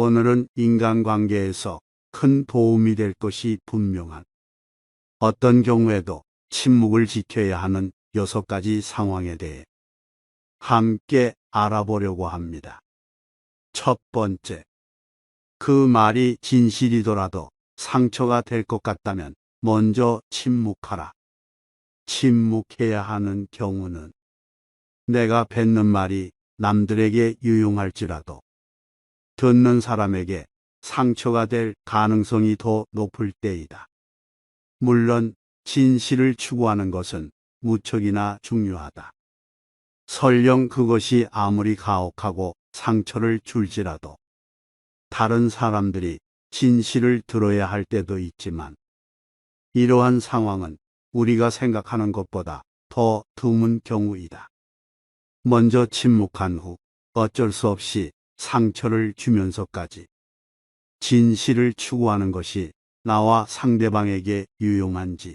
오늘은 인간관계에서 큰 도움이 될 것이 분명한 어떤 경우에도 침묵을 지켜야 하는 6가지 상황에 대해 함께 알아보려고 합니다. 첫 번째, 그 말이 진실이더라도 상처가 될 것 같다면 먼저 침묵하라. 침묵해야 하는 경우는 내가 뱉는 말이 남들에게 유용할지라도 듣는 사람에게 상처가 될 가능성이 더 높을 때이다. 물론 진실을 추구하는 것은 무척이나 중요하다. 설령 그것이 아무리 가혹하고 상처를 줄지라도 다른 사람들이 진실을 들어야 할 때도 있지만 이러한 상황은 우리가 생각하는 것보다 더 드문 경우이다. 먼저 침묵한 후 어쩔 수 없이 상처를 주면서까지 진실을 추구하는 것이 나와 상대방에게 유용한지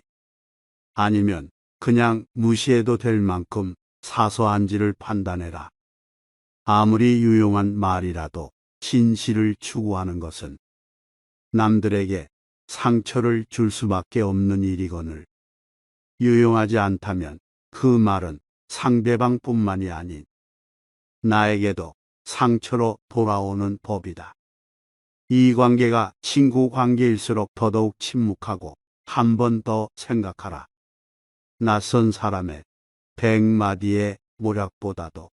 아니면 그냥 무시해도 될 만큼 사소한지를 판단해라. 아무리 유용한 말이라도 진실을 추구하는 것은 남들에게 상처를 줄 수밖에 없는 일이거늘 유용하지 않다면 그 말은 상대방뿐만이 아닌 나에게도 상처로 돌아오는 법이다. 이 관계가 친구 관계일수록 더더욱 침묵하고 한 번 더 생각하라. 낯선 사람의 100마디의 모략보다도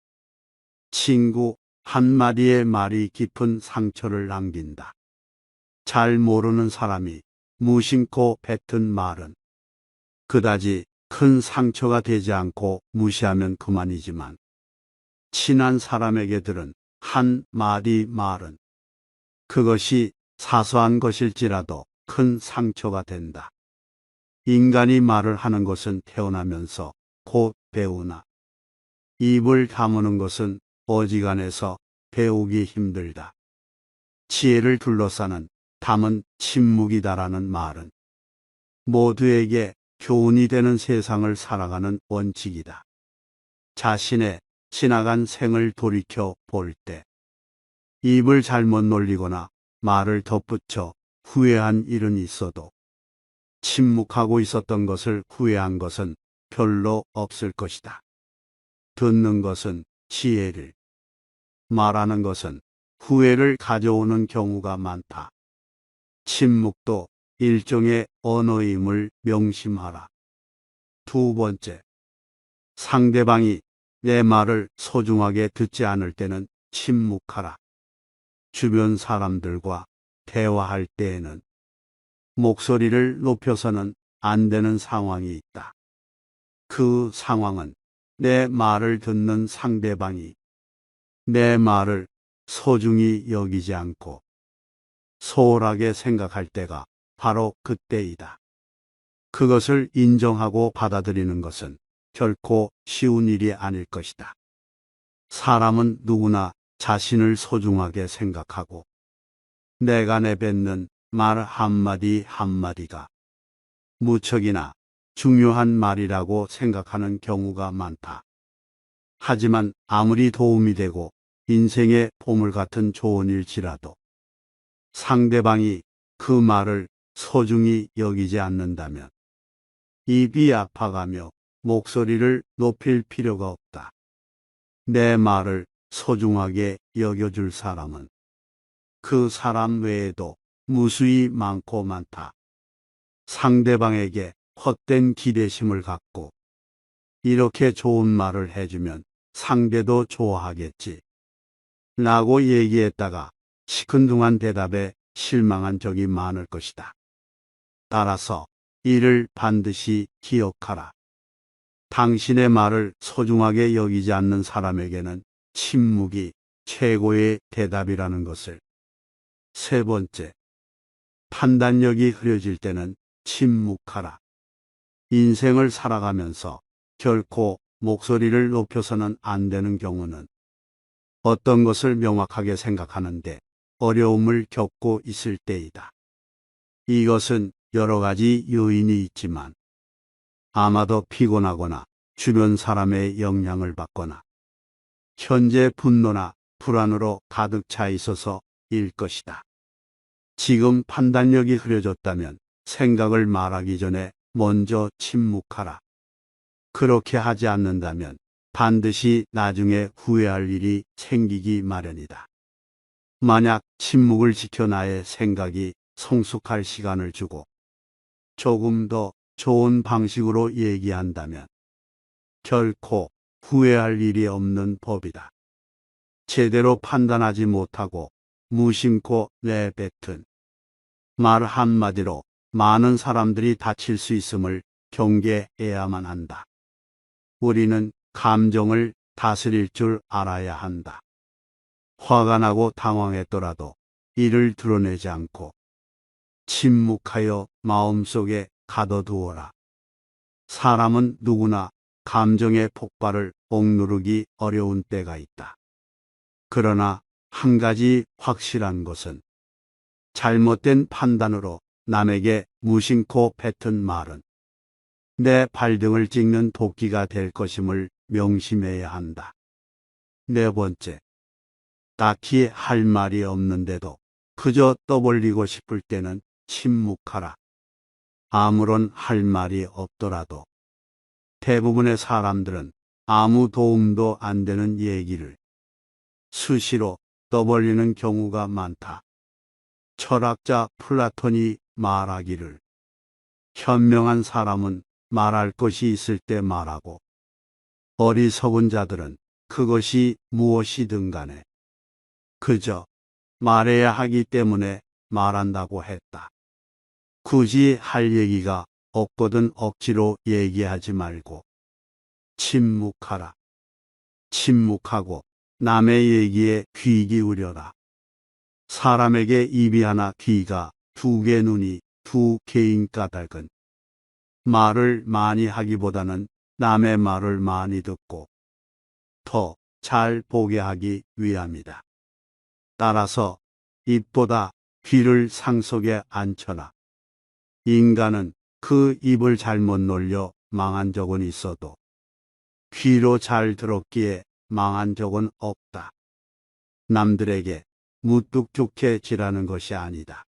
친구 한마디의 말이 깊은 상처를 남긴다. 잘 모르는 사람이 무심코 뱉은 말은 그다지 큰 상처가 되지 않고 무시하면 그만이지만 친한 사람에게 들은 한 마디 말은 그것이 사소한 것일지라도 큰 상처가 된다. 인간이 말을 하는 것은 태어나면서 곧 배우나 입을 다무는 것은 어지간해서 배우기 힘들다. 지혜를 둘러싸는 담은 침묵이다라는 말은 모두에게 교훈이 되는 세상을 살아가는 원칙이다. 자신의 지나간 생을 돌이켜 볼 때 입을 잘못 놀리거나 말을 덧붙여 후회한 일은 있어도 침묵하고 있었던 것을 후회한 것은 별로 없을 것이다. 듣는 것은 지혜를, 말하는 것은 후회를 가져오는 경우가 많다. 침묵도 일종의 언어임을 명심하라. 두 번째, 상대방이 내 말을 소중하게 듣지 않을 때는 침묵하라. 주변 사람들과 대화할 때에는 목소리를 높여서는 안 되는 상황이 있다. 그 상황은 내 말을 듣는 상대방이 내 말을 소중히 여기지 않고 소홀하게 생각할 때가 바로 그때이다. 그것을 인정하고 받아들이는 것은 결코 쉬운 일이 아닐 것이다. 사람은 누구나 자신을 소중하게 생각하고 내가 내뱉는 말 한마디 한마디가 무척이나 중요한 말이라고 생각하는 경우가 많다. 하지만 아무리 도움이 되고 인생의 보물 같은 좋은 일지라도 상대방이 그 말을 소중히 여기지 않는다면 입이 아파가며 목소리를 높일 필요가 없다. 내 말을 소중하게 여겨줄 사람은 그 사람 외에도 무수히 많고 많다. 상대방에게 헛된 기대심을 갖고 이렇게 좋은 말을 해주면 상대도 좋아하겠지 라고 얘기했다가 시큰둥한 대답에 실망한 적이 많을 것이다. 따라서 이를 반드시 기억하라. 당신의 말을 소중하게 여기지 않는 사람에게는 침묵이 최고의 대답이라는 것을. 세 번째, 판단력이 흐려질 때는 침묵하라. 인생을 살아가면서 결코 목소리를 높여서는 안 되는 경우는 어떤 것을 명확하게 생각하는데 어려움을 겪고 있을 때이다. 이것은 여러 가지 요인이 있지만 아마도 피곤하거나 주변 사람의 영향을 받거나 현재 분노나 불안으로 가득 차 있어서 일 것이다. 지금 판단력이 흐려졌다면 생각을 말하기 전에 먼저 침묵하라. 그렇게 하지 않는다면 반드시 나중에 후회할 일이 생기기 마련이다. 만약 침묵을 지켜 나의 생각이 성숙할 시간을 주고 조금 더 좋은 방식으로 얘기한다면 결코 후회할 일이 없는 법이다. 제대로 판단하지 못하고 무심코 내뱉은 말 한마디로 많은 사람들이 다칠 수 있음을 경계해야만 한다. 우리는 감정을 다스릴 줄 알아야 한다. 화가 나고 당황했더라도 이를 드러내지 않고 침묵하여 마음속에 가둬두어라. 사람은 누구나 감정의 폭발을 억누르기 어려운 때가 있다. 그러나 한 가지 확실한 것은 잘못된 판단으로 남에게 무심코 뱉은 말은 내 발등을 찍는 도끼가 될 것임을 명심해야 한다. 네 번째, 딱히 할 말이 없는데도 그저 떠벌리고 싶을 때는 침묵하라. 아무런 할 말이 없더라도 대부분의 사람들은 아무 도움도 안 되는 얘기를 수시로 떠벌리는 경우가 많다. 철학자 플라톤이 말하기를 현명한 사람은 말할 것이 있을 때 말하고 어리석은 자들은 그것이 무엇이든 간에 그저 말해야 하기 때문에 말한다고 했다. 굳이 할 얘기가 없거든 억지로 얘기하지 말고 침묵하라. 침묵하고 남의 얘기에 귀 기울여라. 사람에게 입이 하나 귀가 두 개 눈이 두 개인 까닭은 말을 많이 하기보다는 남의 말을 많이 듣고 더 잘 보게 하기 위함이다. 따라서 입보다 귀를 상속에 앉혀라. 인간은 그 입을 잘못 놀려 망한 적은 있어도 귀로 잘 들었기에 망한 적은 없다. 남들에게 무뚝 좋게 지라는 것이 아니다.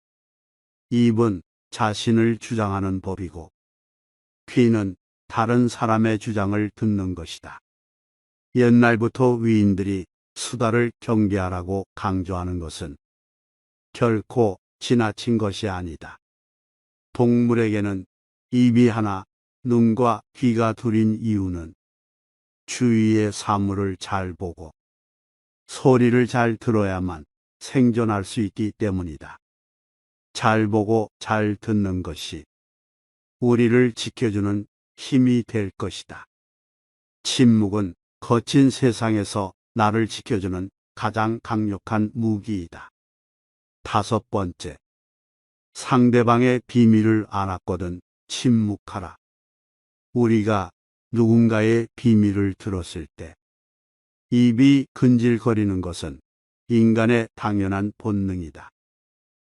입은 자신을 주장하는 법이고 귀는 다른 사람의 주장을 듣는 것이다. 옛날부터 위인들이 수다를 경계하라고 강조하는 것은 결코 지나친 것이 아니다. 동물에게는 입이 하나, 눈과 귀가 둘인 이유는 주위의 사물을 잘 보고 소리를 잘 들어야만 생존할 수 있기 때문이다. 잘 보고 잘 듣는 것이 우리를 지켜주는 힘이 될 것이다. 침묵은 거친 세상에서 나를 지켜주는 가장 강력한 무기이다. 다섯 번째, 상대방의 비밀을 알았거든 침묵하라. 우리가 누군가의 비밀을 들었을 때 입이 근질거리는 것은 인간의 당연한 본능이다.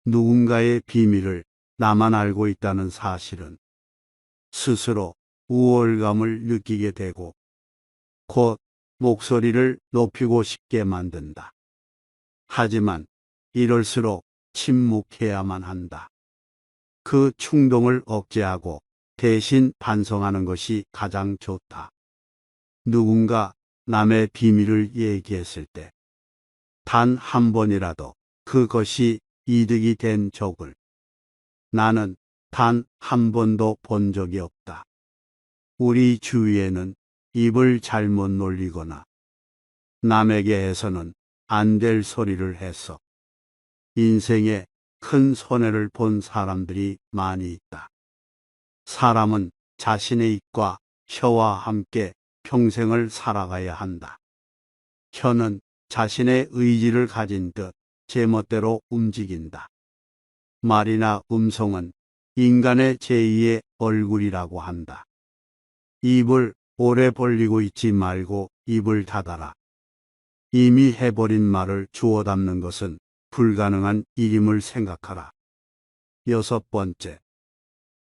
누군가의 비밀을 나만 알고 있다는 사실은 스스로 우월감을 느끼게 되고 곧 목소리를 높이고 싶게 만든다. 하지만 이럴수록 침묵해야만 한다. 그 충동을 억제하고 대신 반성하는 것이 가장 좋다. 누군가 남의 비밀을 얘기했을 때 단 한 번이라도 그것이 이득이 된 적을 나는 단 한 번도 본 적이 없다. 우리 주위에는 입을 잘못 놀리거나 남에게 해서는 안 될 소리를 해서 인생에 큰 손해를 본 사람들이 많이 있다. 사람은 자신의 입과 혀와 함께 평생을 살아가야 한다. 혀는 자신의 의지를 가진 듯 제멋대로 움직인다. 말이나 음성은 인간의 제2의 얼굴이라고 한다. 입을 오래 벌리고 있지 말고 입을 닫아라. 이미 해버린 말을 주워 담는 것은 불가능한 일임을 생각하라. 여섯 번째,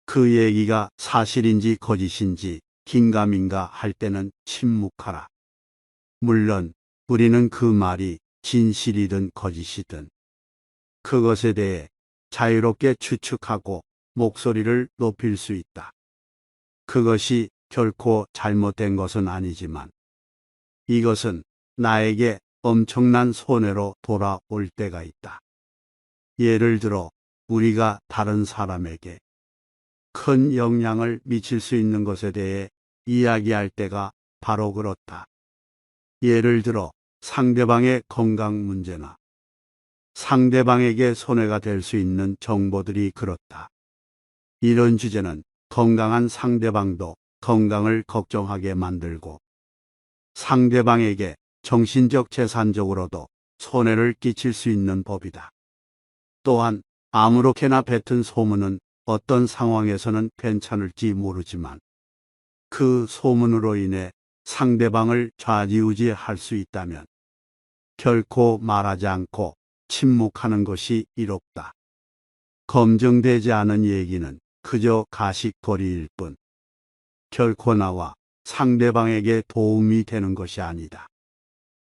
그 얘기가 사실인지 거짓인지 긴가민가 할 때는 침묵하라. 물론 우리는 그 말이 진실이든 거짓이든 그것에 대해 자유롭게 추측하고 목소리를 높일 수 있다. 그것이 결코 잘못된 것은 아니지만 이것은 나에게 엄청난 손해로 돌아올 때가 있다. 예를 들어 우리가 다른 사람에게 큰 영향을 미칠 수 있는 것에 대해 이야기할 때가 바로 그렇다. 예를 들어 상대방의 건강 문제나 상대방에게 손해가 될 수 있는 정보들이 그렇다. 이런 주제는 건강한 상대방도 건강을 걱정하게 만들고 상대방에게 정신적 재산적으로도 손해를 끼칠 수 있는 법이다. 또한 아무렇게나 뱉은 소문은 어떤 상황에서는 괜찮을지 모르지만 그 소문으로 인해 상대방을 좌지우지할 수 있다면 결코 말하지 않고 침묵하는 것이 이롭다. 검증되지 않은 얘기는 그저 가십거리일 뿐 결코 나와 상대방에게 도움이 되는 것이 아니다.